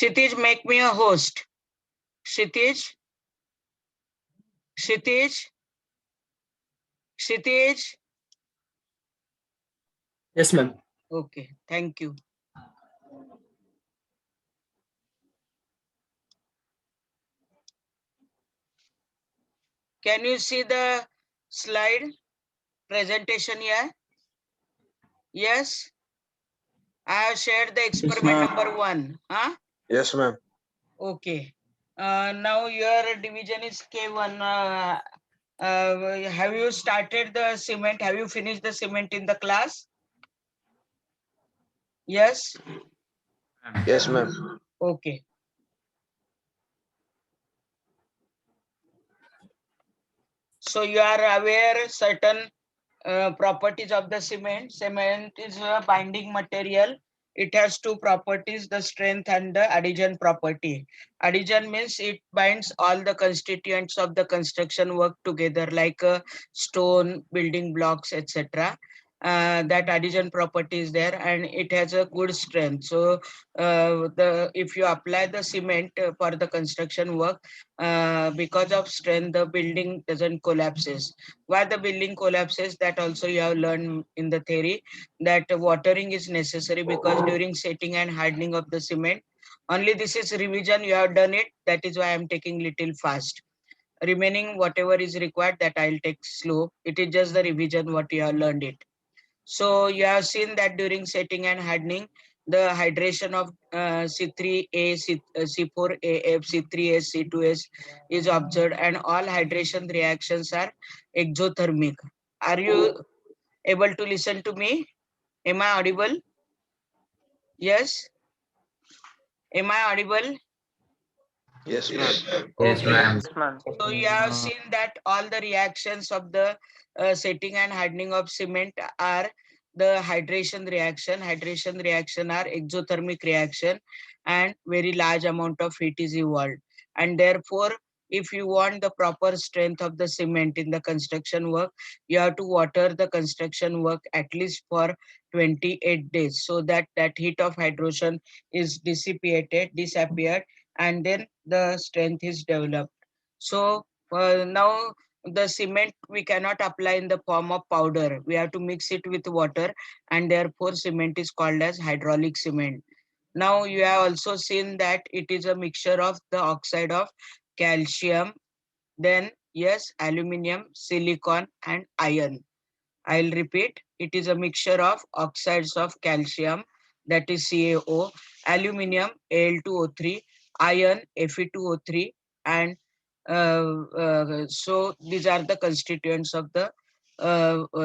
Kshitij, make me a host. Kshitij, Kshitij, Kshitij. Yes, ma'am. Okay, thank you. Can you see the slide presentation here? Yes. I have shared the experiment number 1. Huh? Yes, ma'am. Okay. Now your division is K1. Have you started the cement? Have you finished the cement in the class? Yes. Yes, ma'am. Okay. So you are aware certain properties of the cement. Cement is a binding material. It has two properties, the strength and the adhesion property. Adhesion means it binds all the constituents of the construction work together, like stone, building blocks, etc. That adhesion property is there, and it has a good strength. So if you apply the cement for the construction work, because of strength, the building doesn't collapses. Why the building collapses, that also you have learned in the theory, that watering is necessary, because during setting and hardening of the cement, only this is revision, you have done it, that is why I am taking little fast. Remaining whatever is required, that I'll take slow. It is just the revision what you have learned it. So you have seen that during setting and hardening, the hydration of C3A, C4AF, C3S, C2S is observed, and all hydration reactions are exothermic. Are you able to listen to me? Am I audible? Yes? Am I audible? Yes, ma'am. Yes, Okay. ma'am. So you have seen that all the reactions of the setting and hardening of cement are the hydration reaction. Hydration reaction are exothermic reaction, and very large amount of heat is evolved. And therefore, if you want the proper strength of the cement in the construction work, you have to water the construction work at least for 28 days, so that that heat of hydration is disappeared, and then the strength is developed. So now the cement we cannot apply in the form of powder. We have to mix it with water, and therefore cement is called as hydraulic cement. Now you have also seen that it is a mixture of the oxide of calcium, then yes, aluminium, silicon, and iron. I'll repeat, it is a mixture of oxides of calcium, that is CaO, aluminium Al2O3, iron Fe2O3, and so these are the constituents of the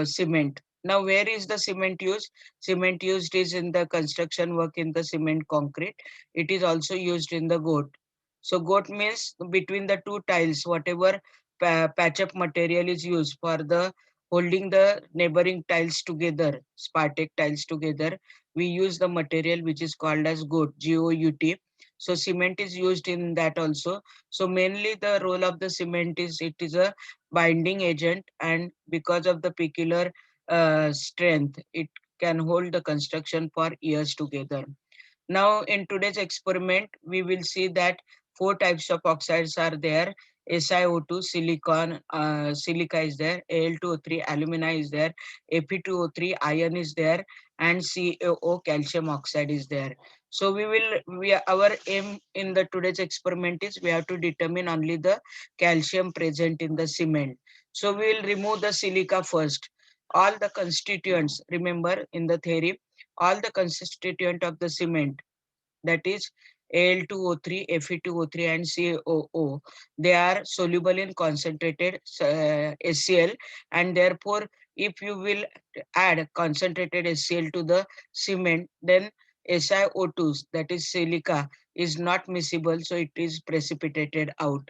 cement. Now, where is the cement used? Cement used is in the construction work in the cement concrete. It is also used in the goat. So goat means between the two tiles, whatever patch-up material is used for the holding the neighboring tiles together, Spartak tiles together, we use the material which is called as gout, Gout. So cement is used in that also. So mainly the role of the cement is it is a binding agent, and because of the peculiar strength, it can hold the construction for years together. Now, in today's experiment, we will see that four types of oxides are there. SiO2, silicon, silica is there, Al2O3, alumina is there, Fe2O3, iron is there, and CaO, calcium oxide is there. So our aim in the today's experiment is we have to determine only the calcium present in the cement. So we will remove the silica first. All the constituents, remember in the theory, all the constituent of the cement, that is Al2O3, Fe2O3, and CaO, they are soluble in concentrated HCl, and therefore if you will add concentrated HCl to the cement, then SiO2, that is silica, is not miscible, so it is precipitated out.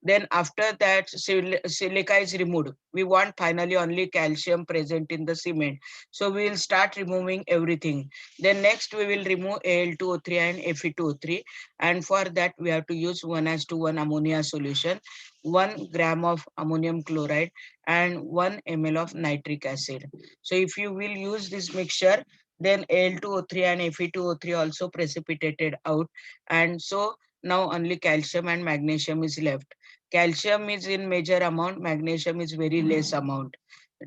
Then after that silica is removed, we want finally only calcium present in the cement, so we will start removing everything. Then next we will remove Al2O3 and Fe2O3, and for that we have to use 1:1 ammonia solution, 1 gram of ammonium chloride, and 1 ml of nitric acid. So if you will use this mixture, then Al2O3 and Fe2O3 also precipitated out, and so now only calcium and magnesium is left. Calcium is in major amount, magnesium is very less amount,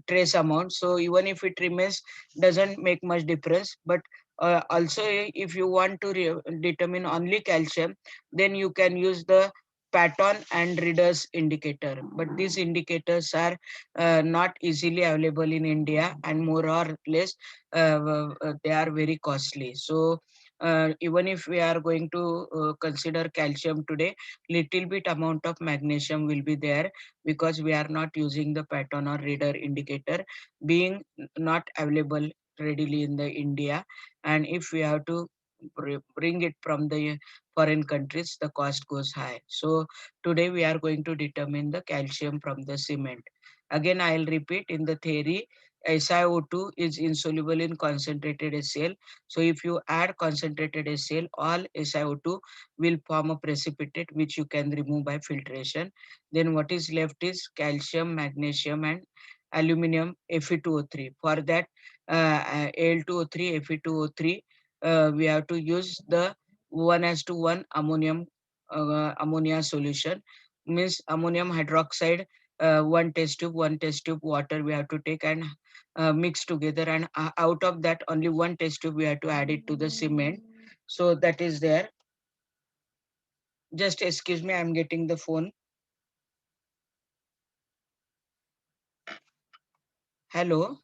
trace amount. So even if it remains, doesn't make much difference. But also, if you want to determine only calcium, then you can use the Patton and Reader's indicator. But these indicators are not easily available in India, and more or less they are very costly. So even if we are going to consider calcium today, little bit amount of magnesium will be there, because we are not using the Patton or Reader indicator, being not available readily in the India. And if we have to bring it from the foreign countries, the cost goes high. So today we are going to determine the calcium from the cement. Again, I'll repeat, in the theory, SiO2 is insoluble in concentrated HCl. So if you add concentrated HCl, all SiO2 will form a precipitate which you can remove by filtration. Then what is left is calcium, magnesium, and aluminum Fe2O3. For that, Al2O3, Fe2O3, we have to use the 1:1 ammonium ammonia solution. Means ammonium hydroxide, one test tube water we have to take and mix together, and out of that only one test tube we have to add it to the cement. So that is there. Just excuse me, I'm getting the phone. Hello.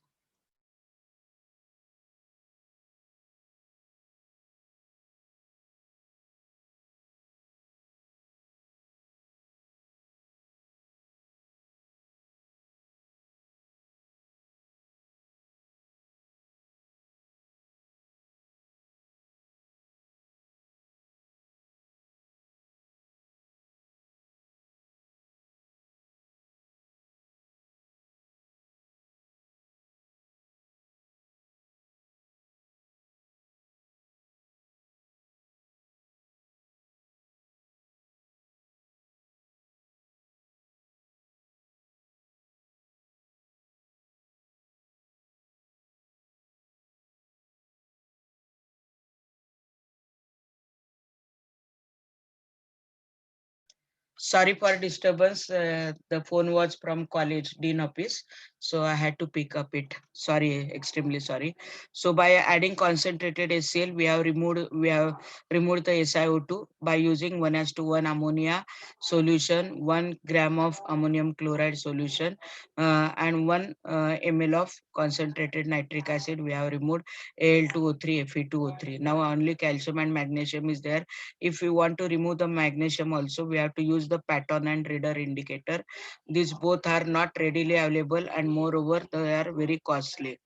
Sorry for disturbance. The phone was from college dean office, so I had to pick up it. Sorry, extremely sorry. So by adding concentrated HCl, we have removed the SiO2 by using 1:1 ammonia solution, 1 gram of ammonium chloride solution, and 1 ml of concentrated nitric acid. We have removed Al2O3, Fe2O3. Now only calcium and magnesium is there. If we want to remove the magnesium also, we have to use the Patton and Reader indicator. These both are not readily available, and moreover they are very costly.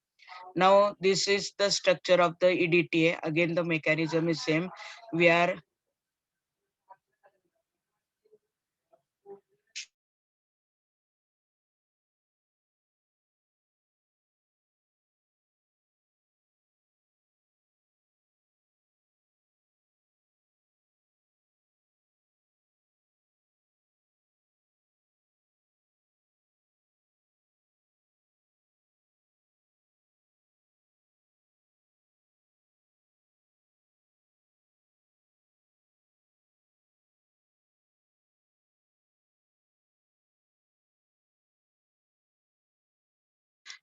Now this is the structure of the EDTA. Again, the mechanism is same. We are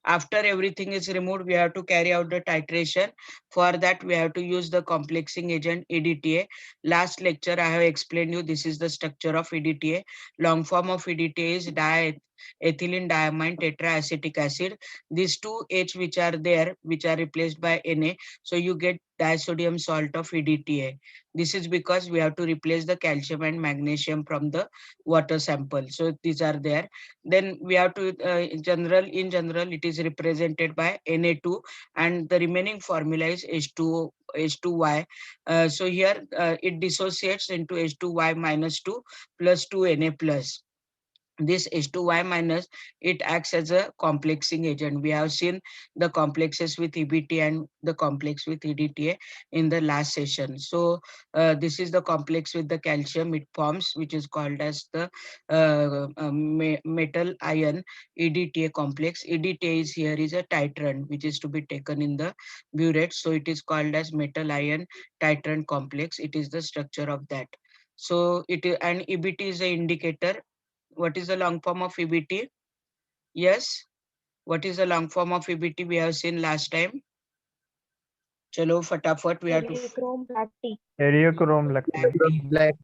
after everything is removed, we have to carry out the titration. For that, we have to use the complexing agent EDTA. Last lecture, I have explained you this is the structure of EDTA. Long form of EDTA is diethylene diamine tetraacetic acid. These two H which are there, which are replaced by Na. So you get disodium salt of EDTA. This is because we have to replace the calcium and magnesium from the water sample. So these are there. Then we have to in general it is represented by Na2, and the remaining formula is H2Y. So here it dissociates into H2Y minus 2 plus 2Na plus. this H2Y minus, it acts as a complexing agent. We have seen the complexes with EBT and the complex with EDTA in the last session. So this is the complex with the calcium it forms, which is called as the metal ion EDTA complex. EDTA is here is a titrant which is to be taken in the burette. So it is called as metal ion titrant complex. It is the structure of that. So it is, and EBT is the indicator. What is the long form of EBT? Yes. What is the long form of EBT? We have seen last time. Chalo, fatafat, we have to. Heliochrome black tea. Heliochrome Black lactate. tea. Black.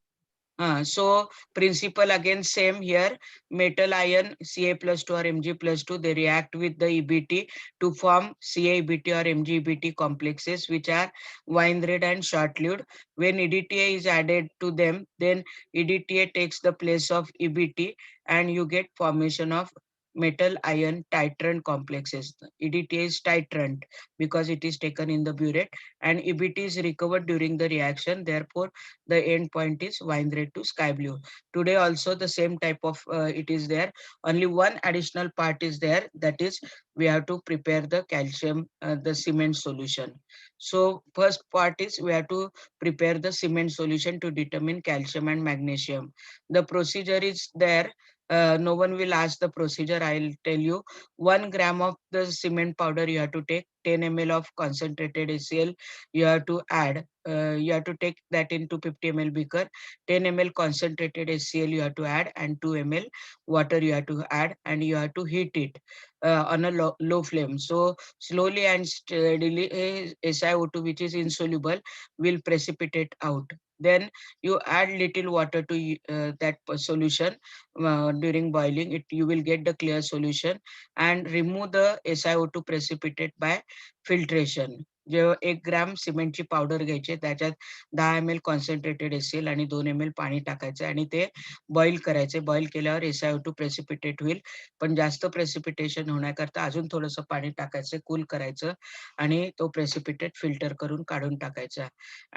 So principle again same here. Metal ion Ca plus 2 or Mg plus 2, they react with the EBT to form Ca EBT or Mg EBT complexes, which are wine red and short-lived. When EDTA is added to them, then EDTA takes the place of EBT and you get formation of metal ion titrant complexes. EDTA is titrant because it is taken in the burette, and EBT is recovered during the reaction. Therefore, the end point is wine red to sky blue. Today also the same type of it is there. Only one additional part is there, that is we have to prepare the calcium, the cement solution. So first part is we have to prepare the cement solution to determine calcium and magnesium. The procedure is there. No one will ask the procedure. I'll tell you. 1 gram of the cement powder you have to take. 10 ml of concentrated HCl you have to add. You have to take that into 50 ml beaker. 10 ml concentrated HCl you have to add, and 2 ml water you have to add, and you have to heat it on a low flame. So slowly and steadily, SiO2, which is insoluble, will precipitate out. Then you add little water to that solution during boiling. You will get the clear solution, and remove the SiO2 precipitate by filtration. जेव्हा 1 ग्राम सिमेंटची powder घ्यायची, त्याच्यात 10 ml concentrated HCl आणि 2 ml पाणी टाकायचं आणि ते boil करायचे. बॉईल केल्यावर SiO2 प्रेसिपिटेट होईल, पण जास्त प्रेसिपिटेशन होण्याकरता अजून थोडंसं पाणी टाकायचं, कूल करायचं आणि तो प्रेसिपिटेट फिल्टर करून काढून टाकायचा.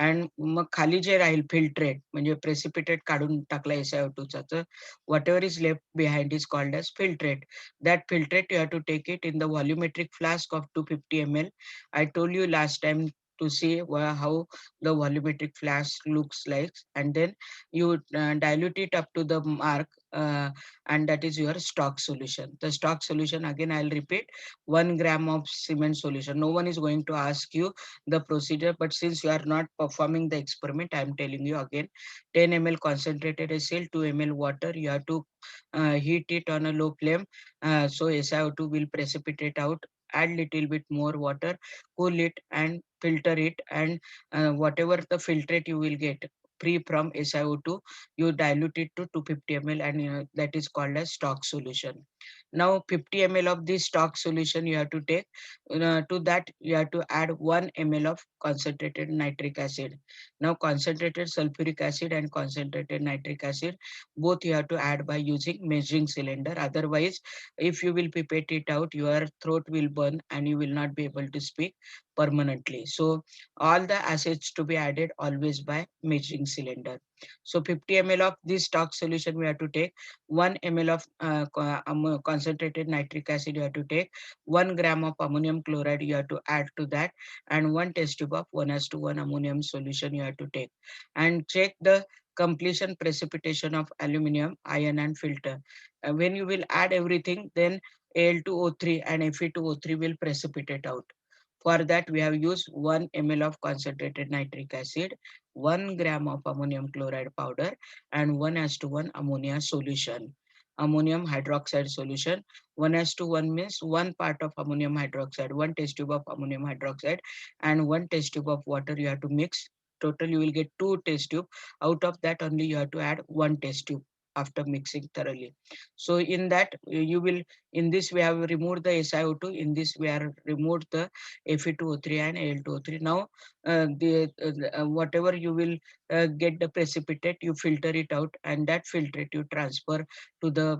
अँड मग खाली जे राहील फिल्ट्रेट म्हणजे प्रेसिपिटेट काढून टाकला SiO2चा, तर whatever is left behind is called as filtrate. That filtrate you have to take it in the volumetric flask of 250 ml. I told you last time to see how the volumetric flask looks like, and then you dilute it up to the mark, and that is your stock solution. The stock solution, again I'll repeat, 1 gram of cement solution. No one is going to ask you the procedure, but since you are not performing the experiment, I am telling you again. 10 ml concentrated HCl, 2 ml water, you have to heat it on a low flame, so SiO2 will precipitate out. Add little bit more water, cool it and filter it, and whatever the filtrate you will get free from SiO2, you dilute it to 250 ml, and that is called as stock solution. Now 50 ml of this stock solution you have to take. To that you have to add 1 ml of concentrated nitric acid. Now concentrated sulfuric acid and concentrated nitric acid, both you have to add by using measuring cylinder. Otherwise, if you will pipette it out, your throat will burn and you will not be able to speak permanently. So all the acids to be added always by measuring cylinder. So 50 ml of this stock solution we have to take. 1 ml of concentrated nitric acid you have to take. 1 gram of ammonium chloride you have to add to that, and 1 test tube of 1:1 ammonium solution you have to take, and check the completion precipitation of aluminum ion and filter. When you will add everything, then Al2O3 and Fe2O3 will precipitate out. For that, we have used 1 ml of concentrated nitric acid, 1 gram of ammonium chloride powder, and 1:1 ammonia solution. Ammonium hydroxide solution. 1:1 means 1 part of ammonium hydroxide, 1 test tube of ammonium hydroxide, and 1 test tube of water you have to mix. Total, you will get 2 test tube. Out of that, only you have to add 1 test tube after mixing thoroughly. So in that, you will, in this we have removed the SiO2, in this we have removed the Fe2O3 and Al2O3. Now whatever you will get the precipitate, you filter it out, and that filtrate you transfer to the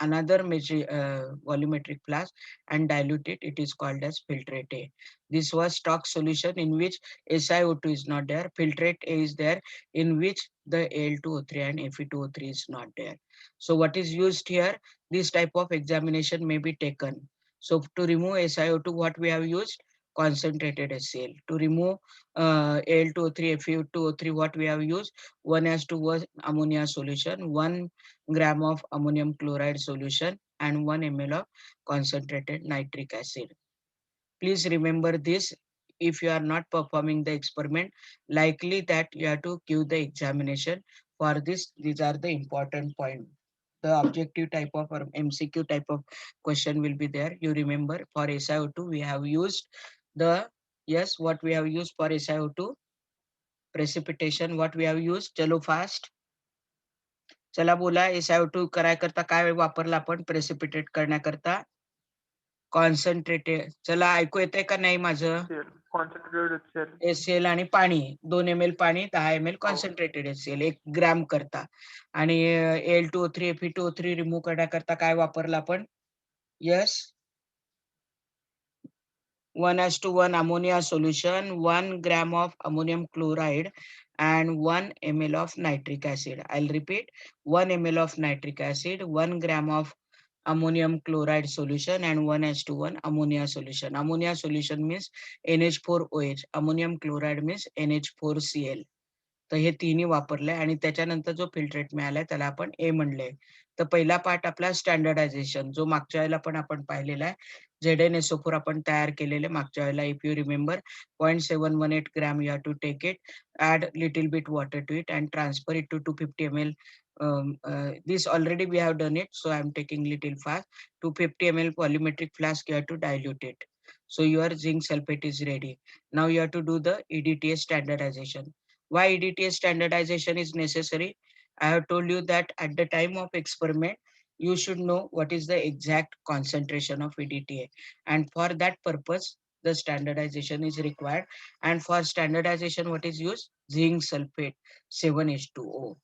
another volumetric flask and dilute it. It is called as filtrate A. This was stock solution in which SiO2 is not there. Filtrate A is there, in which the Al2O3 and Fe2O3 is not there. So what is used here? This type of examination may be taken. So to remove SiO2, what we have used? Concentrated HCl. To remove Al2O3, Fe2O3, what we have used? 1:1 ammonia solution, 1 gram of ammonium chloride solution, and 1 ml of concentrated nitric acid. Please remember this. If you are not performing the experiment, likely that you have to give the examination. For this, these are the important points. The objective type of or MCQ type of question will be there. You remember for SiO2, we have used the, yes, what we have used for SiO2? Precipitation, what we have used? Chalo fast. चला बोला SiO2 कराय करता काय वापरला आपण precipitate करण्याकरता? Concentrated. चला ऐकू येतंय का नाही माझं? HCl आणि पाणी 2 ml पाणी 10 ml कॉन्सन्ट्रेटेड HCl 1 ग्रॅम करता. आणि Al2O3 Fe2O3 रिमूव्ह करण्याकरता काय वापरलं आपण? Yes, 1:1 ammonia solution, 1 gram of ammonium chloride, and 1 ml of nitric acid. I'll repeat, 1 ml of nitric acid, 1 gram of ammonium chloride solution, and 1:1 ammonia solution. Ammonia solution means NH4OH. Ammonium chloride means NH4Cl. तर हे तिन्ही वापरले आणि त्याच्यानंतर जो filtrate मिळालाय त्याला आपण ए म्हणले. तर पहिला पार्ट आपला स्टँडर्डायझेशन, जो मागच्या वेळेला पण आपण पाहिलेला आहे. ZnSO4 आपण तयार केलेले मागच्या वेळेला. If you remember, 0.718 gram you have to take it, add little bit water to it and transfer it to 250 ml. This already we have done it, so I am taking little fast. 250 ml polymetric flask, you have to dilute it. So your zinc sulfate is ready. Now you have to do the EDTA standardization. Why EDTA standardization is necessary? I have told you that at the time of experiment, you should know what is the exact concentration of EDTA. And for that purpose, the standardization is required. And for standardization, what is used? Zinc sulfate 7H2O.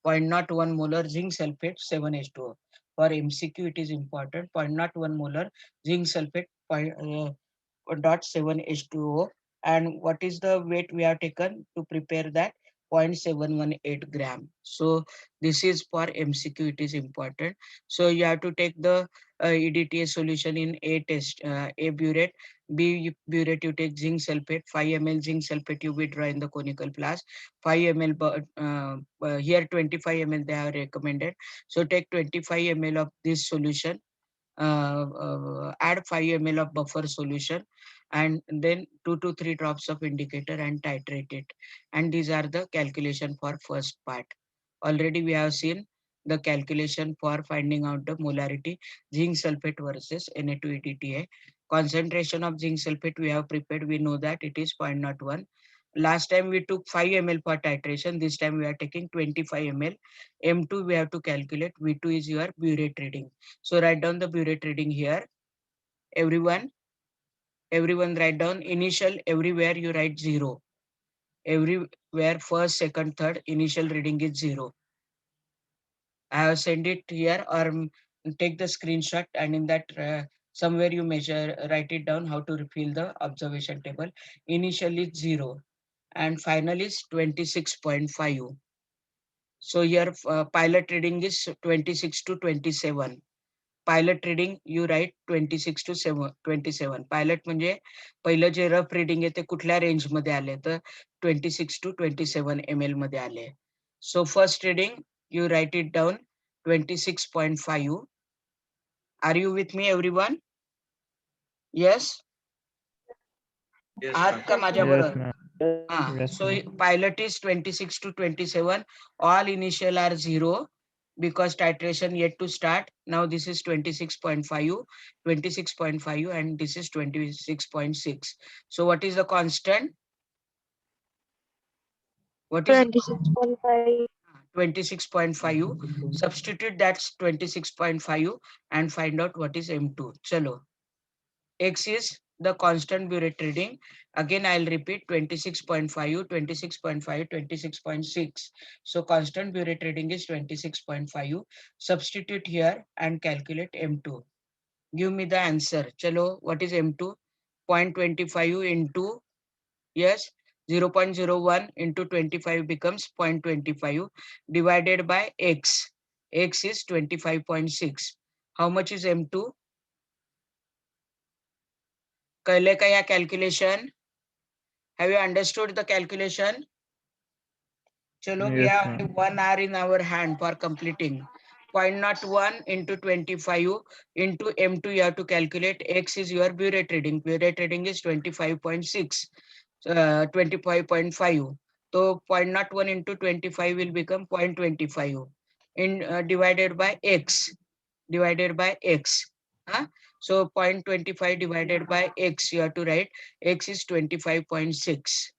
0.01 molar zinc sulfate 7H2O. For MCQ, it is important. 0.01 molar zinc sulfate 0.7H2O. And what is the weight we have taken to prepare that? 0.718 gram. So this is for MCQ, it is important. So you have to take the EDTA solution in A test, A burette, B burette you take zinc sulfate, 5 ml zinc sulfate you withdraw in the conical flask, 5 ml, here 25 ml they have recommended. So take 25 ml of this solution, add 5 ml of buffer solution, and then 2 to 3 drops of indicator and titrate it. And these are the calculation for first part. Already we have seen the calculation for finding out the molarity zinc sulfate versus Na2EDTA. Concentration of zinc sulfate we have prepared, we know that it is 0.01. Last time we took 5 ml for titration, this time we are taking 25 ml. M2 we have to calculate, V2 is your burette reading. So write down the burette reading here. Everyone write down initial, everywhere you write 0. Everywhere first, second, third, initial reading is 0. I have sent it here, or take the screenshot, and in that somewhere you measure, write it down how to refill the observation table. Initial is 0 and final is 26.5. So here pilot reading is 26 to 27. Pilot reading you write 26 to 27. Pilot म्हणजे पहिलं जे rough reading आहे ते कुठल्या range मध्ये आले, तर 26 to 27 ml मध्ये आले. So first reading you write it down 26.5. Are you with me everyone? Yes. आहात का माझ्या बरोबर? So pilot is 26 to 27. All initial are 0 because titration yet to start. Now this is 26.5, 26.5, and this is 26.6. So what is the constant? What is 26.5. 26.5? Substitute that's 26.5 and find out what is M2. Chalo. X is the constant burette reading. Again, I'll repeat 26.5, 26.5, 26.6. So constant burette reading is 26.5. Substitute here and calculate M2. Give me the answer. Chalo, what is M2? 0.25 into, yes, 0.01 into 25 becomes 0.25 divided by X. X is 25.6. How much is M2? कळले का या calculation? Have you understood the calculation? Chalo, we have only 1 hour in our hand for completing. 0.01 into 25 into M2 you have to calculate. X is your burette reading. Burette reading is 25.6, 25.5. So 0.01 into 25 will become 0.25 divided by X. Huh? So 0.25 divided by X, you have to write X is 25.6.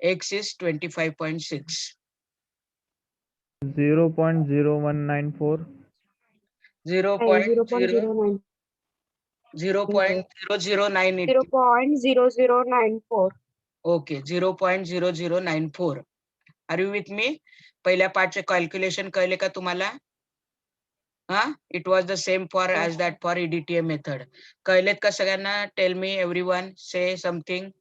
X is 25.6. 0.0194. 0.0009. 0.0094. Okay, 0.0094. Are you with me? पहिल्या पार्टचे calculation कळले का तुम्हाला? It was the same for as that for EDTA method. कळलेत का सगळ्यांना? Tell me everyone, say something.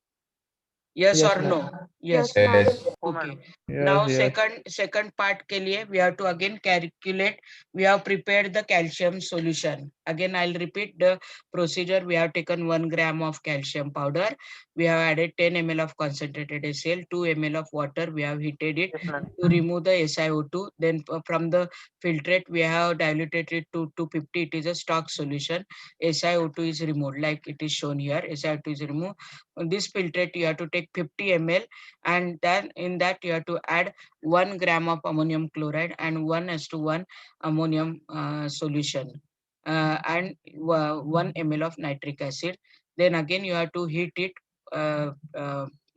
Yes or no? Yes. Okay. Now second part के लिए we have to again calculate. We have prepared the calcium solution. Again I'll repeat the procedure. We have taken 1 gram of calcium powder. We have added 10 ml of concentrated HCl, 2 ml of water. We have heated it to remove the SiO2. Then from the filtrate we have diluted it to 250. It is a stock solution. SiO2 is removed like it is shown here. SiO2 is removed. On this filtrate you have to take 50 ml, and then in that you have to add 1 gram of ammonium chloride and 1:1 ammonium solution, and 1 ml of nitric acid. Then again you have to heat it,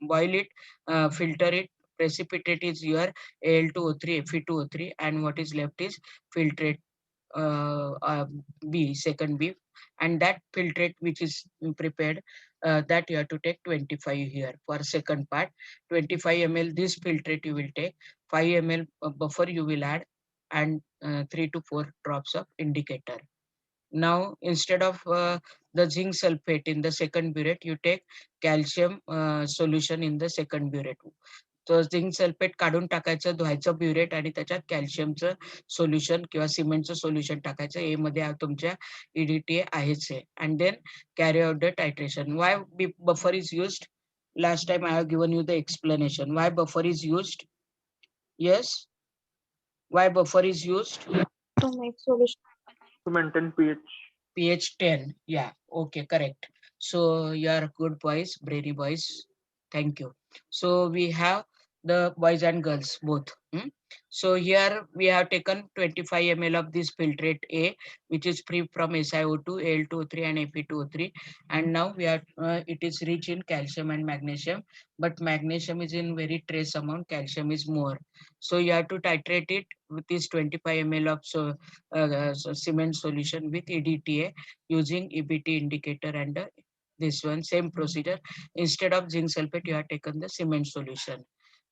boil it, filter it. Precipitate is your Al2O3, Fe2O3, and what is left is filtrate B, second B, and that filtrate which is prepared, that you have to take 25 here for second part. 25 ml this filtrate you will take, 5 ml buffer you will add, and 3 to 4 drops of indicator. Now instead of the zinc sulfate in the second burette, you take calcium solution in the second burette. तो zinc sulphate काढून टाकायचं, धुवायचं burette, आणि त्याच्यात कॅल्शियमचं solution किंवा सिमेंटचं solution टाकायचं. ए मध्ये तुमच्या EDTA आहेच आहे. And then carry out the titration. Why buffer is used? Last time I have given you the explanation. Why buffer is used? Yes? Why buffer is used? To make solution. To maintain pH. pH 10. Yeah, okay, correct. So you are good boys, brave boys. Thank you. So we have the boys and girls both. So here we have taken 25 ml of this filtrate A, which is free from SiO2, Al2O3 and Fe2O3. And now we are, it is rich in calcium and magnesium, but magnesium is in very trace amount, calcium is more. So you have to titrate it with this 25 ml of cement solution with EDTA using EBT indicator, and this one same procedure. Instead of zinc sulfate you have taken the cement solution.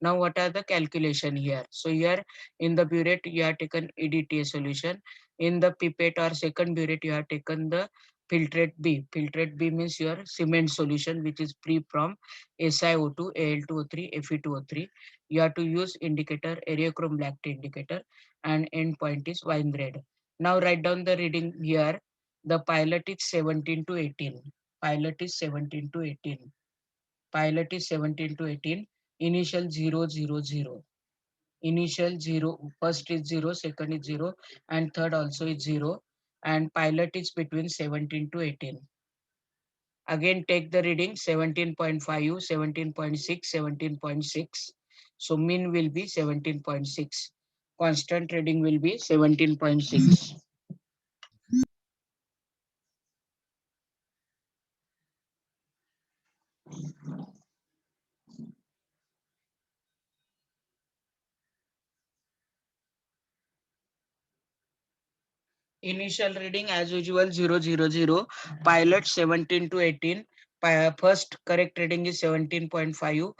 Now what are the calculation here? So here in the burette you have taken EDTA solution. In the pipette or second burette you have taken the filtrate B. Filtrate B means your cement solution which is free from SiO2, Al2O3, Fe2O3. You have to use indicator, Areochrome black tea indicator, and end point is wine red. Now write down the reading here. The pilot is 17 to 18. Pilot is 17 to 18. Pilot is 17 to 18. Initial 0, 0, 0. Initial 0. First is 0, second is 0, and third also is 0. And pilot is between 17 to 18. Again take the reading 17.5, 17.6, 17.6. So mean will be 17.6. Constant reading will be 17.6. Initial reading as usual 0, 0, 0. Pilot 17 to 18. First correct reading is 17.5.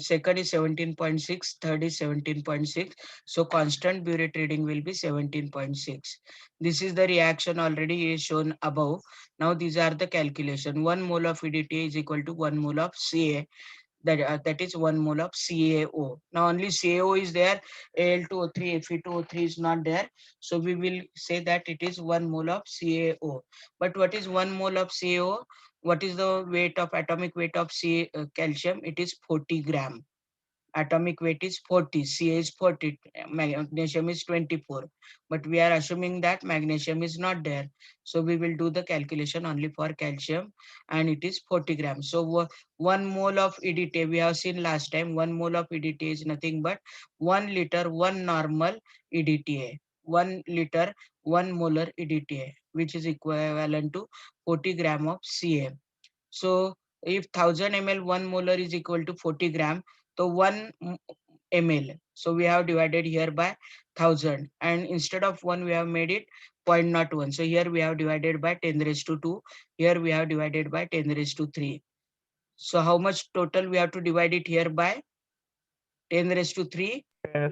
Second is 17.6. Third is 17.6. So constant burette reading will be 17.6. This is the reaction already is shown above. Now these are the calculation. 1 mole of EDTA is equal to 1 mole of Ca. that is 1 mole of CaO. Now only CaO is there, Al2O3, Fe2O3 is not there. So we will say that it is 1 mole of CaO. But what is 1 mole of CaO? What is the atomic weight of calcium? It is 40 gram. Atomic weight is 40, Ca is 40, magnesium is 24. But we are assuming that magnesium is not there. So we will do the calculation only for calcium, and it is 40 grams. So 1 mole of EDTA, we have seen last time, 1 mole of EDTA is nothing but 1 liter, 1 normal EDTA. 1 liter, 1 molar EDTA, which is equivalent to 40 gram of Ca. So if 1000 ml, 1 molar is equal to 40 gram. So 1 ml. So we have divided here by 1000, and instead of 1 we have made it 0.01. So here we have divided by 10 raised to 2. Here we have divided by 10 raised to 3. So how much total we have to divide it here by? 10 raised to 3, Yes.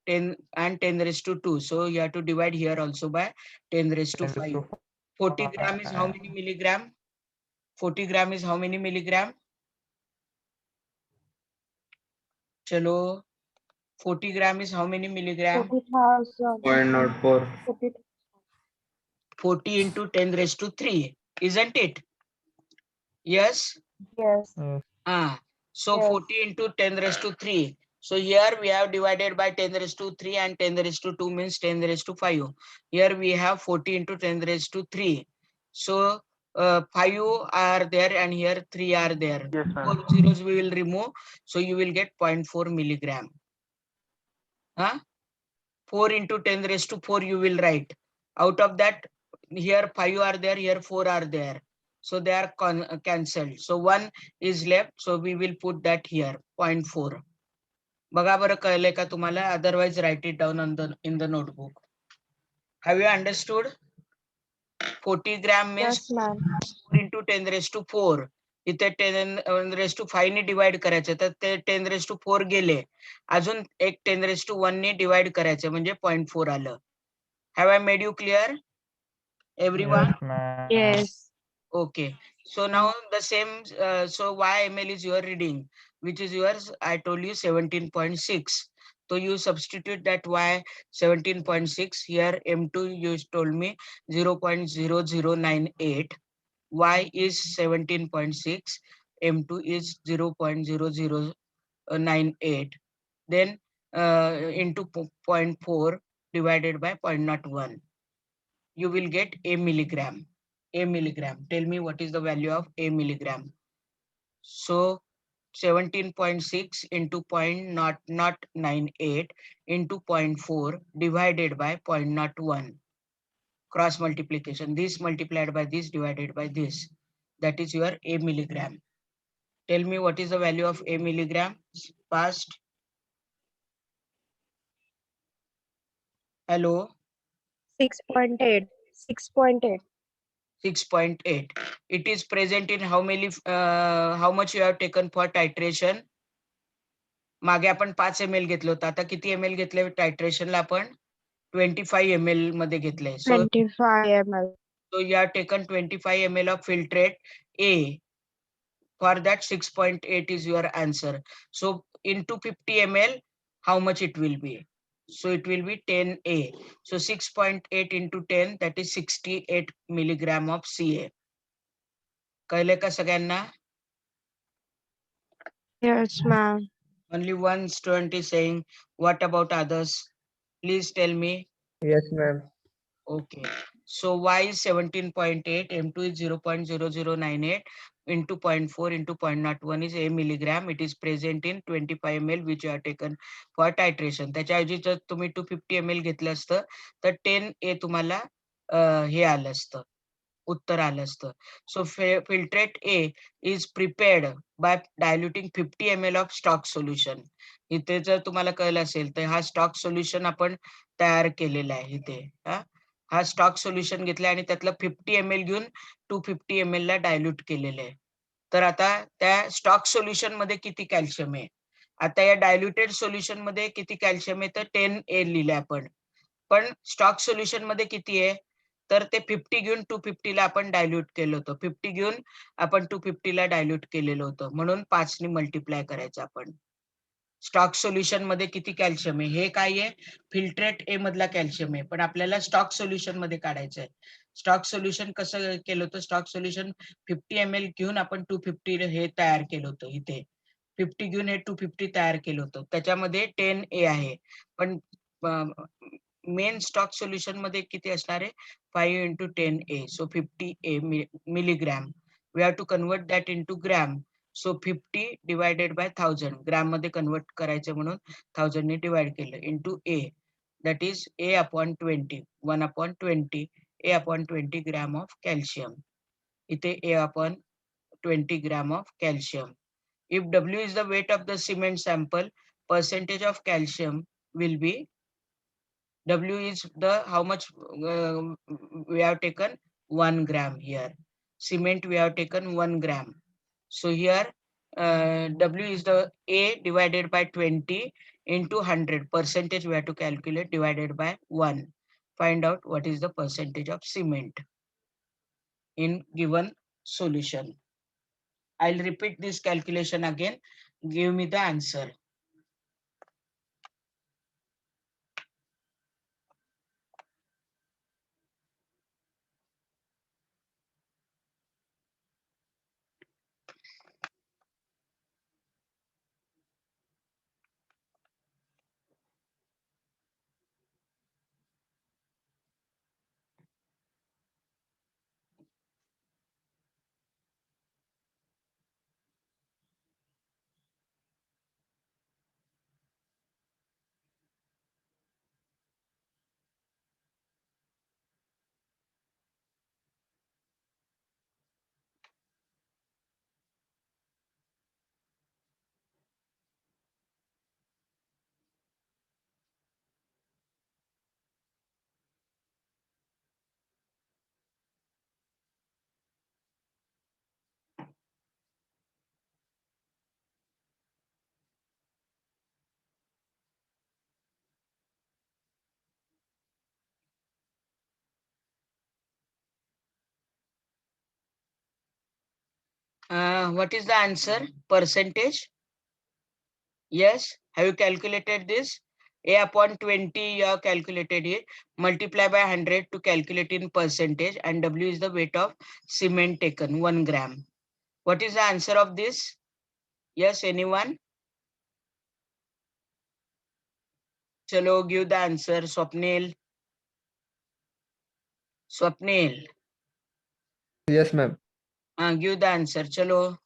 10 and 10 raised to 2. So you have to divide here also by 10 raised to 5. 40 gram is how many milligram? 40 gram is how many milligram? Chalo, 40 gram is how many milligram? 40,000. 0.04. 40 into 10 raised to 3, isn't it? Yes. Yes. So Yes. 40 into 10 raised to 3. So here we have divided by 10 raised to 3, and 10 raised to 2 means 10 raised to 5. Here we have 40 into 10 raised to 3. So 5 are there and here 3 are there. Yes, ma'am. 4 zeros we will remove. So you will get 0.4 milligram. 4 into 10 raised to 4 you will write. Out of that, here 5 are there, here 4 are there. So they are cancelled. So 1 is left. So we will put that here, 0.4. बघा बरं कळलंय का तुम्हाला? Otherwise write it down in the notebook. Have you understood? 40 gram means Yes, ma'am. 4 into 10 raised to 4. इथे 10 raised to 5 ने divide करायचं, तर ते 10 raised to 4 गेले. अजून एक 10 raised to 1 ने डिवाइड करायचं, म्हणजे 0.4 आलं. Have I made you clear? Everyone? Yes. Okay. So now the same, so YML is your reading, which is yours. I told you 17.6. So you substitute that Y 17.6 here. M2 you told me 0.0098. Y is 17.6. M2 is 0.0098. Then into 0.4 divided by 0.01. You will get a milligram. A milligram. Tell me what is the value of a milligram. So 17.6 into 0.098 into 0.4 divided by 0.01. Cross multiplication. This multiplied by this divided by this. That is your a milligram. Tell me what is the value of a milligram. Past. Hello. 6.8. 6.8. 6.8. It is present in how much you have taken for titration? मागे आपण 5 ml घेतलं होतं, आता किती ml घेतले टायट्रेशनला आपण? 25 ml मध्ये घेतलंय. 25 ml. So you have taken 25 ml of filtrate A. For that 6.8 is your answer. So into 50 ml, how much it will be? So it will be 10A. So 6.8 into 10, that is 68 milligram of Ca. कळले का सगळ्यांना? Yes, ma'am. Only one student is saying, what about others? Please tell me. Yes, ma'am. Okay. So Y is 17.8, M2 is 0.0098 into 0.4 into 0.01 is a milligram. It is present in 25 ml which you have taken for titration. त्याच्याऐवजी जर तुम्ही 250 ml घेतलं असतं तर 10A तुम्हाला हे आलं असतं, उत्तर आलं असतं. So filtrate A is prepared by diluting 50 ml of stock solution. इथे जर तुम्हाला कळलं असेल तर हा स्टॉक सोल्युशन आपण तयार केलेला आहे इथे. हा स्टॉक सोल्युशन घेतला आणि त्यातलं 50 ml घेऊन 250 ml ला डायल्यूट केलेलं आहे. तर आता त्या स्टॉक सोल्युशन मध्ये किती कॅल्शियम आहे? आता या डायल्युटेड सोल्युशन मध्ये किती कॅल्शियम आहे? तर 10A लिहिलंय आपण. पण स्टॉक सोल्युशन मध्ये किती आहे? 250 ml. 250 into 10 that is 60. 60 into 10 that is 60. तर ते 50 घेऊन 250 ला आपण डायल्यूट केलं होतं. 50 घेऊन आपण 250 ला डायल्यूट केलेलं होतं. म्हणून 5 ने मल्टिप्लाय करायचं आपण. स्टॉक सोल्युशन मध्ये किती कॅल्शियम आहे हे काय आहे, फिल्ट्रेट ए मधला कॅल्शियम आहे, पण आपल्याला स्टॉक सोल्युशन मध्ये काढायचं आहे. स्टॉक सोल्युशन कसं केलं होतं, स्टॉक सोल्युशन 50 ml घेऊन आपण 250 हे तयार केलं होतं. इथे 50 घेऊन हे 250 तयार केलं होतं. त्याच्यामध्ये 10 ए आहे, पण मेन स्टॉक सोल्युशन मध्ये किती असणार आहे, 5 into 10 A, so 50 A milligram. We have to convert that into gram. So 50 divided by 1000 gram मध्ये कन्वर्ट करायचं म्हणून 1000 ने डिवाइड केलं into A, that is A upon 20, 1 upon 20, A upon 20 gram of calcium. इथे A upon 20 gram of calcium. If W is the weight of the cement sample, percentage of calcium will be, W is the how much we have taken 1 gram here. Cement we have taken 1 gram. So here W is the A divided by 20 into 100. Percentage we have to calculate divided by 1. Find out what is the percentage of cement in given solution. I'll repeat this calculation again. Give me the answer. What is the answer? Percentage? Yes. Have you calculated this? A upon 20 you have calculated it. Multiply by 100 to calculate in percentage, and W is the weight of cement taken, 1 gram. What is the answer of this? Yes, anyone? Chalo, give the answer. Swapnil. Swapnil. Yes, ma'am. Give the answer. Chalo.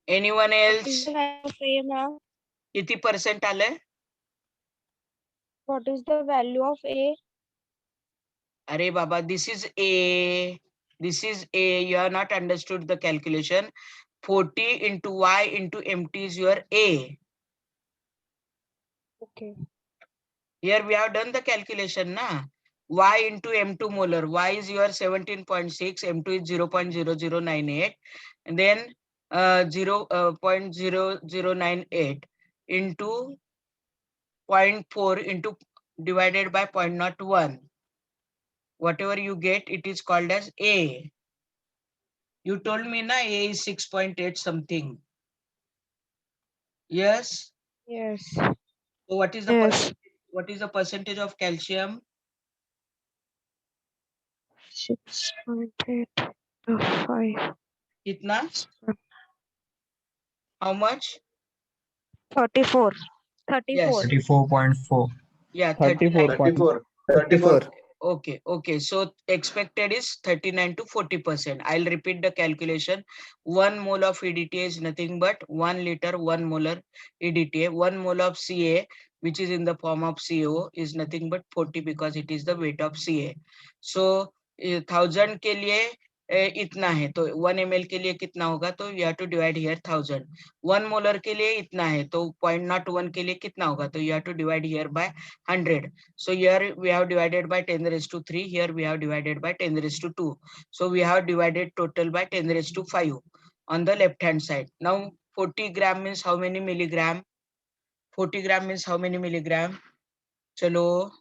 Anyone What is else? the value of A, ma'am? किती percent आलंय? What is the value of A? Arey Baba, this is A. This is A. You have not understood the calculation. 40 into Y into MT is your A. Okay. Here we have done the calculation, na? Y into M2 molar. Y is your 17.6, M2 is 0.0098, and then 0.0098 into 0.4 into divided by 0.01. Whatever you get, it is called as A. You told me na A is 6.8 something. Yes. Yes. So what is the Yes. percentage? What is the percentage of calcium? 6.8 to 5. Kitna? How much? 34. Yes. 34.4. Yeah, 34 39. 34. 34. Okay. So expected is 39 to 40%. I'll repeat the calculation. 1 mole of EDTA is nothing but 1 liter, 1 molar EDTA. 1 mole of Ca, which is in the form of CO, is nothing but 40 because it is the weight of Ca. So 1000 के लिए इतना है, तो 1 ml के लिए कितना होगा, तो you have to divide here 1000. 1 molar के लिए इतना है, तो 0.01 के लिए कितना होगा, तो you have to divide here by 100. So here we have divided by 10 raised to 3. Here we have divided by 10 raised to 2. So we have divided total by 10 raised to 5 on the left hand side. Now 40 gram means how many milligram? 40 gram means how many milligram? Chalo.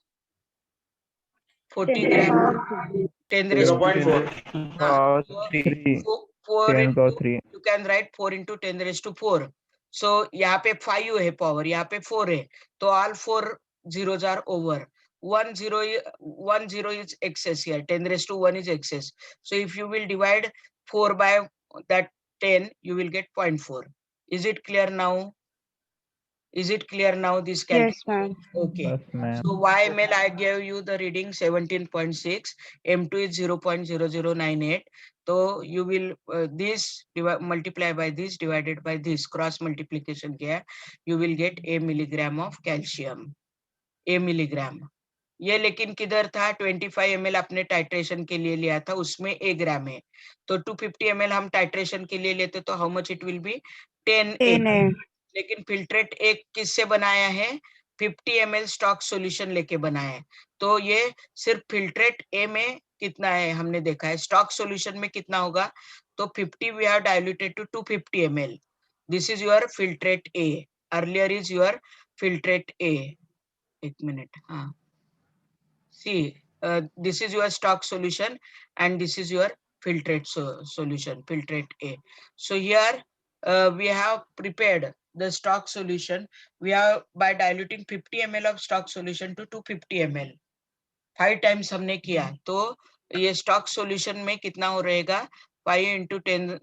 40 gram. 10 raised to 0.4. Power So 3. 4 10 power into 3. you can write 4 into 10 raised to 4. So यहाँ पे 5 है power, यहाँ पे 4 है. तो all 4 zeros are over. 1 0 is excess here. 10 raised to 1 is excess. So if you will divide 4 by that 10, you will get 0.4. Is it clear now? Is it clear now this calculation? Yes, ma'am. Okay. Yes, ma'am. So YML I gave you the reading 17.6, M2 is 0.0098. So you will this multiply by this divided by this cross multiplication किया, you will get a milligram of calcium. A milligram. ये लेकिन किधर था 25 ml आपने titration के लिए लिया था उसमें a ग्राम है तो 250 ml हम टाइट्रेशन के लिए लेते तो how much it will be 10 a. 10 है. लेकिन फिल्ट्रेट एक किससे बनाया है 50 ml स्टॉक सॉल्यूशन लेके बनाया है तो ये सिर्फ फिल्ट्रेट ए में कितना है हमने देखा है स्टॉक सॉल्यूशन में कितना होगा तो 50 we have diluted to 250 ml. This is your filtrate A. Earlier is your filtrate A. एक मिनट. हाँ, see this is your stock solution and this is your filtrate solution, filtrate A. So here we have prepared the stock solution. We have by diluting 50 ml of stock solution to 250 ml 5 times हमने किया तो ये stock solution में कितना हो रहेगा 5 into 10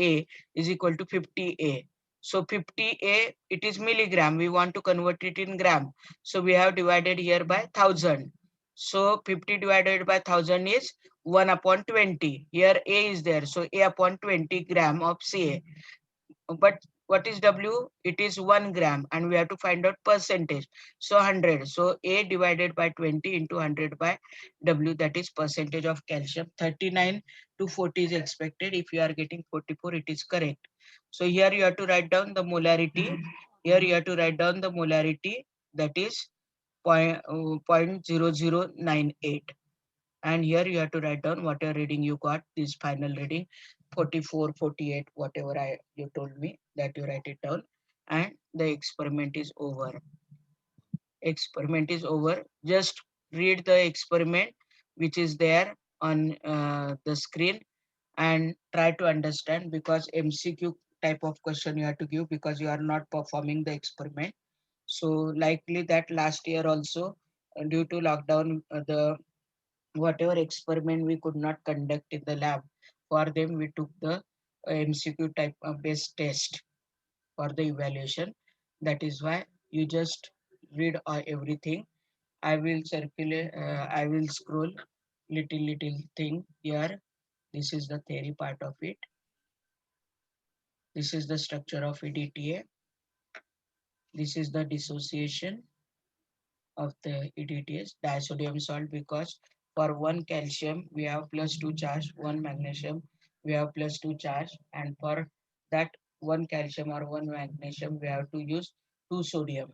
A is equal to 50 A. So 50 A, it is milligram. We want to convert it in gram. So we have divided here by 1000. So 50 divided by 1000 is 1 upon 20. Here A is there. So A upon 20 gram of CA. But what is W? It is 1 gram and we have to find out percentage. So 100. So A divided by 20 into 100 by W, that is percentage of calcium. 39 to 40 is expected. If you are getting 44, it is correct. So here you have to write down the molarity. Here you have to write down the molarity, that is 0.0098. And here you have to write down whatever reading you got, this final reading 44, 48, whatever you told me, that you write it down. And the experiment is over. Experiment is over. Just read the experiment which is there on the screen and try to understand, because MCQ type of question you have to give because you are not performing the experiment. So likely that last year also due to lockdown the whatever experiment we could not conduct in the lab, for them we took the MCQ type of based test for the evaluation. That is why you just read everything. I will circulate, I will scroll little thing here. This is the theory part of it. This is the structure of EDTA. This is the dissociation of the EDTS, disodium salt, because for one calcium we have +2 charge, one magnesium we have +2 charge, and for that one calcium or one magnesium we have to use 2 sodium.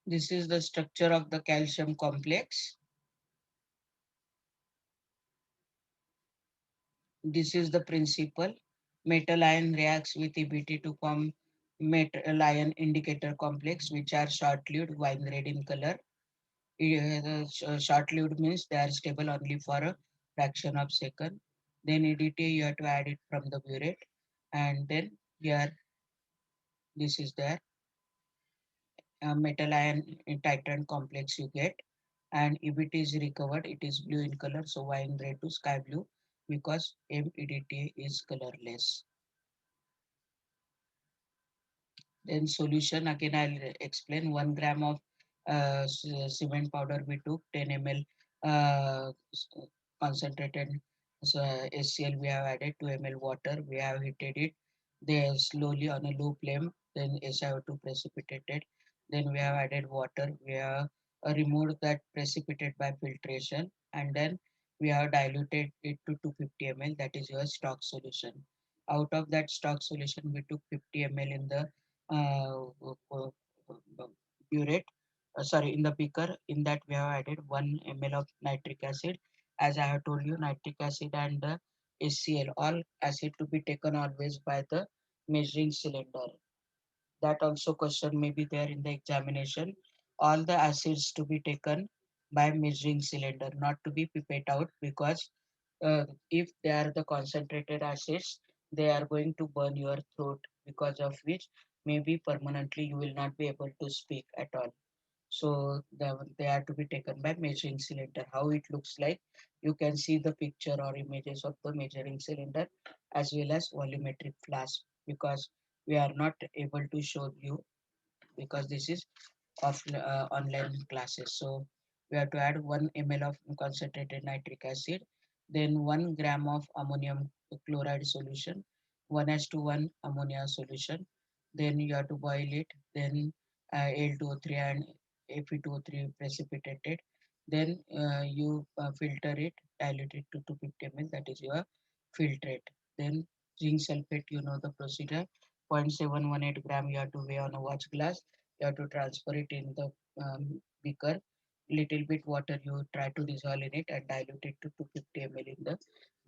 This is the structure of the calcium complex. This is the principle. Metal ion reacts with EBT to form metal ion indicator complex, which are short-lived, wine red in color. Short-lived means they are stable only for a fraction of second. Then EDTA you have to add it from the burette, and then here this is there metal ion titrant complex you get, and if it is recovered it is blue in color, so wine red to sky blue because MEDTA is colorless. Then solution again I'll explain. 1 gram of cement powder we took, 10 ml concentrated SCl we have added, 2 ml water we have heated it, they slowly on a low flame, then SiO2 precipitated, then we have added water, we have removed that precipitate by filtration, and then we have diluted it to 250 ml, that is your stock solution. Out of that stock solution we took 50 ml in the burette, sorry, in the beaker. In that we have added 1 ml of nitric acid. As I have told you, nitric acid and the HCl, all acid to be taken always by the measuring cylinder. That also question may be there in the examination. All the acids to be taken by measuring cylinder, not to be pipette out, because if they are the concentrated acids, they are going to burn your throat, because of which maybe permanently you will not be able to speak at all. So they are to be taken by measuring cylinder. How it looks like, you can see the picture or images of the measuring cylinder as well as volumetric flask, because we are not able to show you because this is of online classes. So we have to add 1 ml of concentrated nitric acid, then 1 gram of ammonium chloride solution, 1:1 ammonia solution. Then you have to boil it. Then Al2O3 and Fe2O3 precipitated. Then you filter it, dilute it to 250 ml. That is your filtrate. Then zinc sulfate. You know the procedure. 0.718 gram you have to weigh on a watch glass. You have to transfer it in the beaker. Little bit water you try to dissolve in it and dilute it to 250 ml in the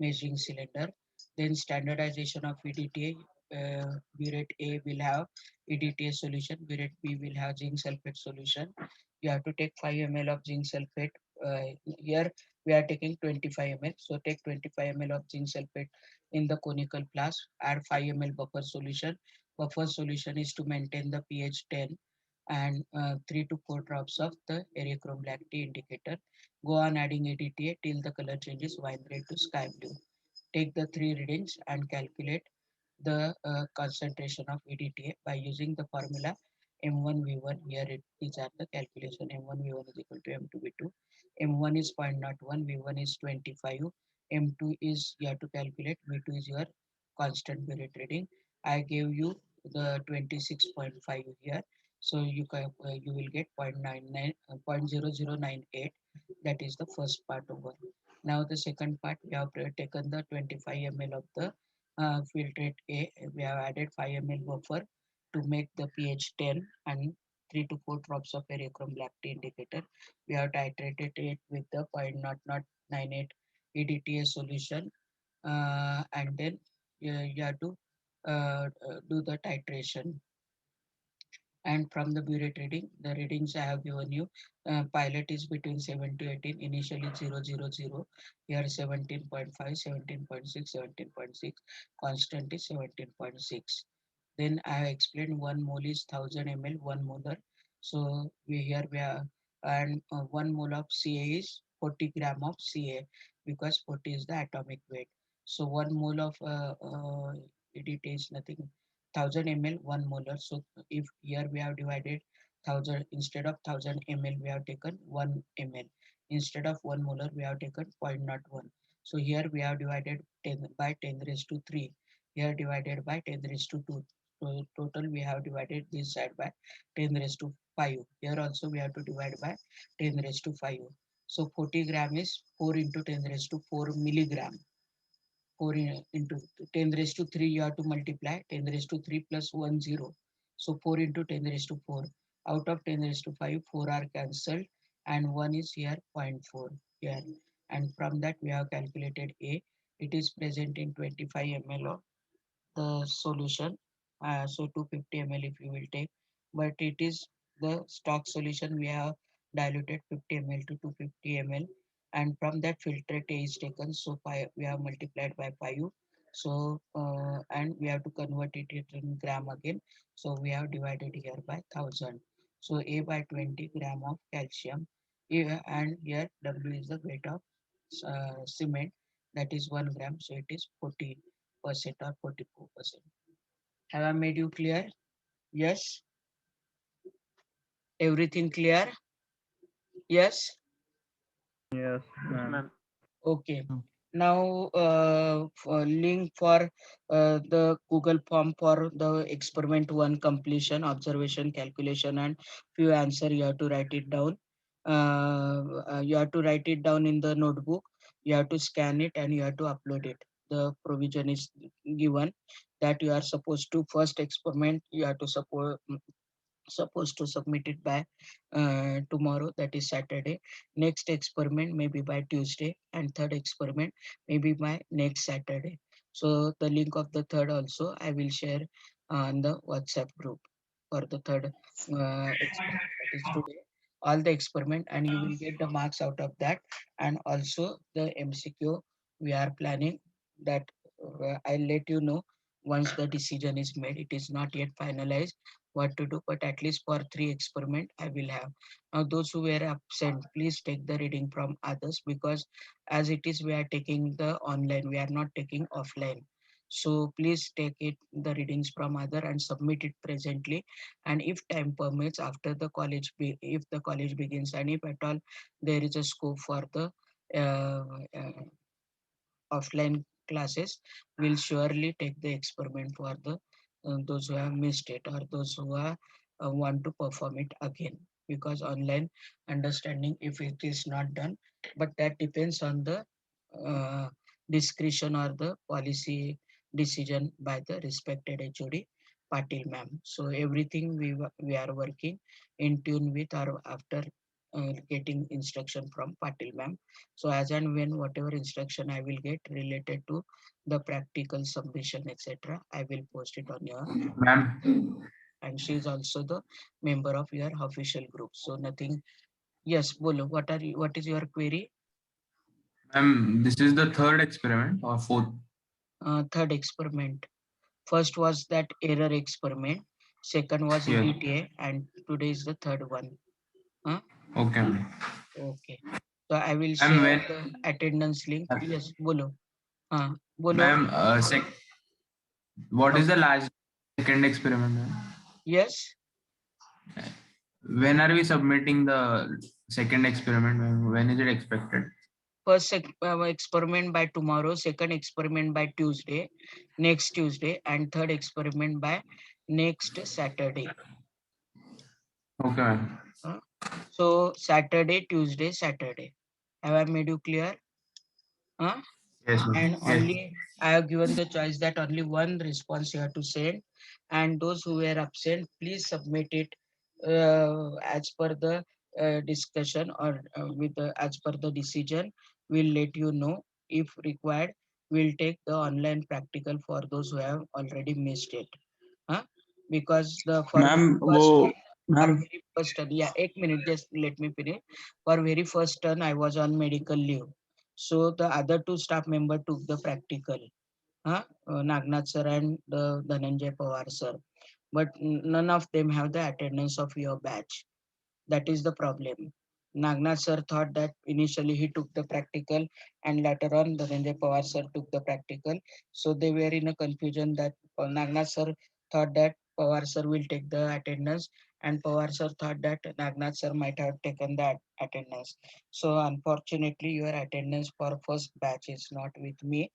measuring cylinder. Then standardization of EDTA. Burette A will have EDTA solution. Burette B will have zinc sulfate solution. You have to take 5 ml of zinc sulfate. Here we are taking 25 ml. So take 25 ml of zinc sulfate in the conical flask. Add 5 ml buffer solution. Buffer solution is to maintain the pH 10, and 3 to 4 drops of the Erythrochrome black tea indicator. Go on adding EDTA till the color changes wine red to sky blue. Take the 3 readings and calculate the concentration of EDTA by using the formula M1V1. Here these are the calculation. M1V1 is equal to M2V2. M1 is 0.01, V1 is 25, M2 is you have to calculate, V2 is your constant burette reading. I gave you the 26.5 here. So you will get 0.99, 0.0098. That is the first part over. Now the second part, we have taken the 25 ml of the filtrate A. We have added 5 ml buffer to make the pH 10 and 3 to 4 drops of Erythrochrome black tea indicator. We have titrated it with the 0.0098 EDTA solution, and then you have to do the titration. And from the burette reading, the readings I have given you, pilot is between 7 to 18, initially 000, here 17.5, 17.6, 17.6, constant is 17.6. Then I have explained 1 mole is 1000 ml, 1 molar. So we have, and 1 mole of Ca is 40 gram of Ca, because 40 is the atomic weight. So 1 mole of it is nothing, 1000 ml, 1 molar. So if here we have divided 1000, instead of 1000 ml we have taken 1 ml, instead of 1 molar we have taken 0.01. So here we have divided 10 by 10 raised to 3, here divided by 10 raised to 2. So total we have divided this side by 10 raised to 5. Here also we have to divide by 10 raised to 5. So 40 gram is 4 into 10 raised to 4 milligram. 4 into 10 raised to 3 you have to multiply, 10 raised to 3 plus 1 0. So 4 into 10 raised to 4. Out of 10 raised to 5, 4 are cancelled and 1 is here, zero point 0.4 here. And from that we have calculated A. It is present in 25 ml of the solution. So 250 ml if you will take, but it is the stock solution we have diluted 50 ml to 250 ml. and from that filtrate A is taken. So we have multiplied by 5. So and we have to convert it in gram again. So we have divided here by 1000. So A by 20 gram of calcium. Here and here W is the weight of cement, that is 1 gram. So it is 40% or 44%. Have I made you clear? Yes. Everything clear? Yes. Yes, ma'am. Okay. Now link for the Google form for the experiment 1 completion, observation, calculation, and few answer. You have to write it down. You have to write it down in the notebook. You have to scan it and you have to upload it. The provision is given that you are supposed to first experiment. You have to supposed to submit it by tomorrow, that is Saturday. Next experiment maybe by Tuesday, and third experiment maybe by next Saturday. So the link of the third also I will share on the WhatsApp group for the third experiment, that is today. All the experiment, and you will get the marks out of that, and also the MCQ we are planning that. I'll let you know once the decision is made. It is not yet finalized what to do, but at least for 3 experiment I will have. Now those who were absent, please take the reading from others, because as it is we are taking the online, we are not taking offline. So please take it the readings from other and submit it presently. And if time permits, after the if the college begins, and if at all there is a scope for the uh, uh, offline classes, will surely take the experiment for the those who have missed it, or those who are want to perform it again, because online understanding if it is not done, but that depends on the uh, discretion or the policy decision by the respected HOD Patil ma'am. So everything we are working in tune with, or after getting instruction from Patil ma'am. So as and when whatever instruction I will get related to the practical submission, etc., I will post it on your. Ma'am, And she is also the member of your official group. So nothing. Yes, Bolo. What is your query? ma'am, this is the third experiment or fourth? Third experiment. First was that error experiment. Second was Yes. EDTA, and today is the third one. Huh? Okay, ma'am. Okay. So I will Ma'am, share when, the attendance link. Yes, Bolo. Bolo. ma'am, what is the last second experiment, ma'am? Yes. When are we submitting the second experiment, ma'am? When is it expected? First experiment by tomorrow, second experiment by Tuesday, next Tuesday, and third experiment by next Saturday. Okay, ma'am. So Saturday, Tuesday, Saturday. Have I made you clear? Huh? Yes, And ma'am. Yes. only I have given the choice that only one response you have to send, and those who were absent, please submit it as per the discussion, or with the as per the decision. We'll let you know. If required, we'll take the online practical for those who have already missed it. Huh? Because the for ma'am very वो first for ma'am very first turn, yeah, 8 minutes, just let me finish. For very first turn, I was on medical leave. So the other two staff member took the practical, Nagnath sir and the Dhananjay Pawar sir. But none of them have the attendance of your batch. That is the problem. Nagnath sir thought that initially he took the practical, and later on Dhananjay Pawar sir took the practical. So they were in a confusion that Nagnath sir thought that Pawar sir will take the attendance, and Pawar sir thought that Nagnath sir might have taken that attendance. So unfortunately, your attendance for first batch is not with me.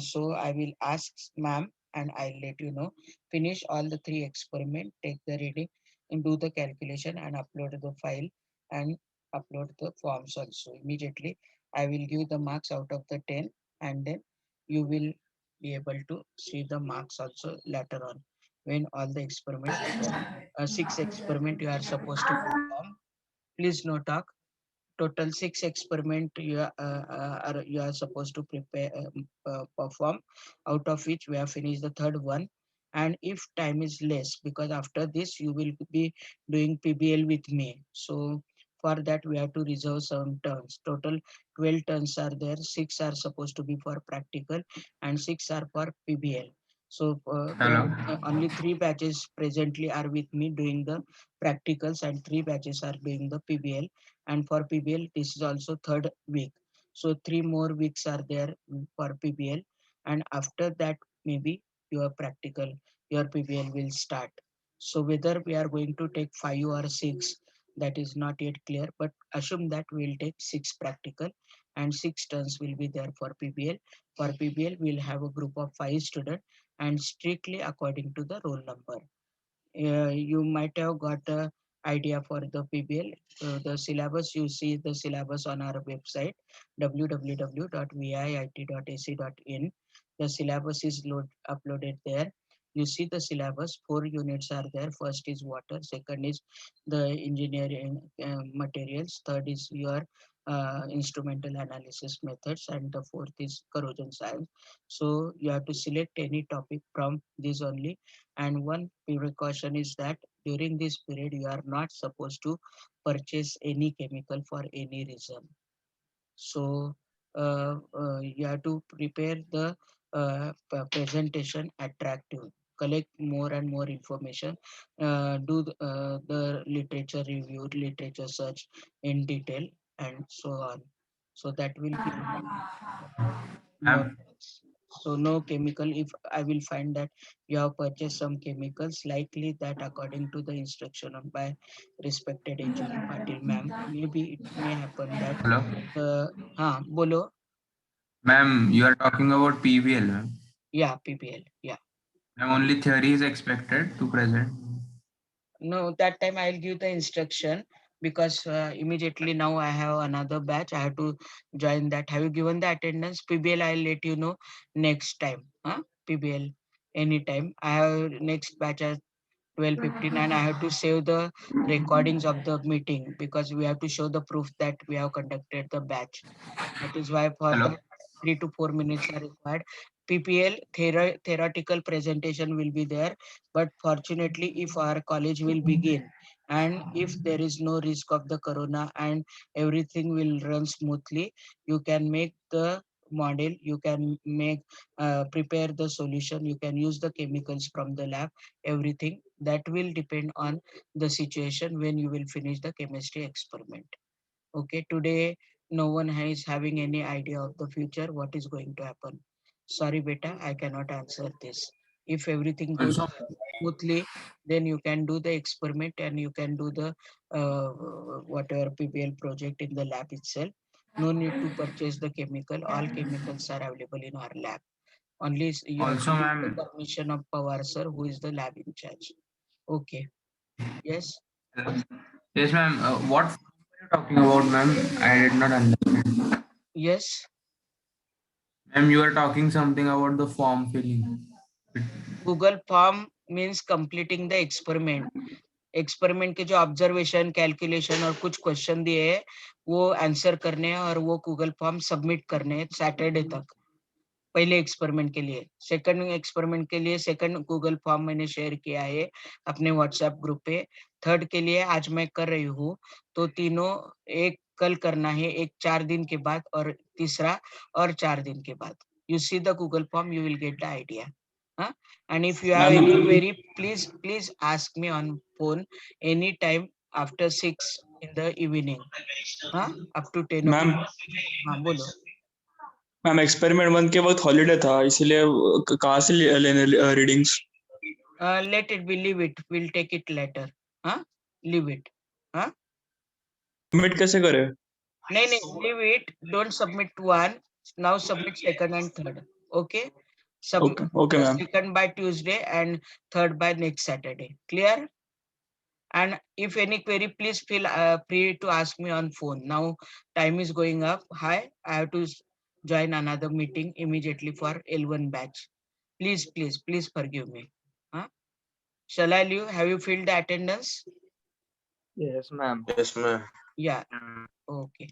So I will ask ma'am, and I'll let you know. Finish all the 3 experiment, take the reading, and do the calculation, and upload the file, and upload the forms also immediately. I will give the marks out of the 10, and then you will be able to see the marks also later on, when all the experiment, 6 experiment you are supposed to perform. Please no talk. Total 6 experiment you are supposed to prepare, perform, out of which we have finished the third one. And if time is less, because after this you will be doing PBL with me, so For that, we have to reserve some turns. Total 12 turns are there. 6 are supposed to be for practical and 6 are for PBL. So Hello. only 3 batches presently are with me doing the practicals and 3 batches are doing the PBL. And for PBL, this is also third week. So 3 more weeks are there for PBL. And after that, maybe your practical, your PBL will start. So whether we are going to take 5 or 6, that is not yet clear, but assume that we'll take 6 practical and 6 turns will be there for PBL. For PBL, we'll have a group of 5 students and strictly according to the roll number. You might have got a idea for the PBL. The syllabus, you see the syllabus on our website www.viit.ac.in. The syllabus is uploaded there. You see the syllabus, 4 units are there. First is water, second is the engineering materials, third is your instrumental analysis methods, and the fourth is corrosion science. So you have to select any topic from this only. And one precaution is that during this period, you are not supposed to purchase any chemical for any reason. So you have to prepare the presentation attractive, collect more and more information, do the literature review, literature search in detail, and so on. So that will be your. So no chemical. If I will find that you have purchased some chemicals, likely that according to the instruction of by respected HOD Patil ma'am, maybe it may happen that Hello. bolo. Ma'am, you are talking about PBL, ma'am. Yeah, PBL. Yeah. Ma'am, only theory is expected to present. No, that time I'll give the instruction because immediately now I have another batch. I have to join that. Have you given the attendance? PBL, I'll let you know next time. PBL, anytime. I have next batch at 12:59. I have to save the recordings of the meeting because we have to show the proof that we have conducted the batch. That is why for Hello. that 3 to 4 minutes are required. PPL theoretical presentation will be there, but fortunately, if our college will begin and if there is no risk of the corona and everything will run smoothly, you can make the model, you can make prepare the solution, you can use the chemicals from the lab, everything that will depend on the situation when you will finish the chemistry experiment. Okay, today no one is having any idea of the future, what is going to happen. Sorry, beta, I cannot answer this. If everything goes Also, smoothly, then you can do the experiment and you can do the whatever PBL project in the lab itself. No need to purchase the chemical. All chemicals are available in our lab. Only you have to also, take the ma'am. permission of Pawar sir, who is the lab in charge. Okay. Yes. Yes, ma'am. What are you talking about, ma'am? I did not understand. Yes. Ma'am, you are talking something about the form filling. Google Form means completing the experiment. Experiment के जो observation calculation और कुछ question दिए हैं वो answer करने हैं और वो गूगल फॉर्म सबमिट करने हैं सैटरडे तक, पहले एक्सपेरिमेंट के लिए। सेकंड एक्सपेरिमेंट के लिए सेकंड गूगल फॉर्म मैंने शेयर किया है अपने व्हाट्सएप ग्रुप पे। थर्ड के लिए आज मैं कर रही हूँ, तो तीनों एक कल करना है, एक 4 दिन के बाद और तीसरा और 4 दिन के बाद। You see the Google form, you will get the idea. And if you have any query, please ask me on phone anytime after 6 in the evening, up to 10 ma'am o'clock. बोलो. मैम एक्सपेरिमेंट 1 के वक्त holiday था, इसलिए कहाँ से लेने readings? Let it be, leave it, we'll take it later. Leave it. Submit कैसे करें? नहीं, leave it, don't submit one, now submit second and third. Okay, Okay, ma'am. second by Tuesday and third by next Saturday. Clear? And if any query, please feel free to ask me on phone. Now time is going up. Hi, I have to join another meeting immediately for L1 batch. Please forgive me. Shall I leave? Have you filled the attendance? Yes, ma'am. Yes, ma'am. Yeah. Okay.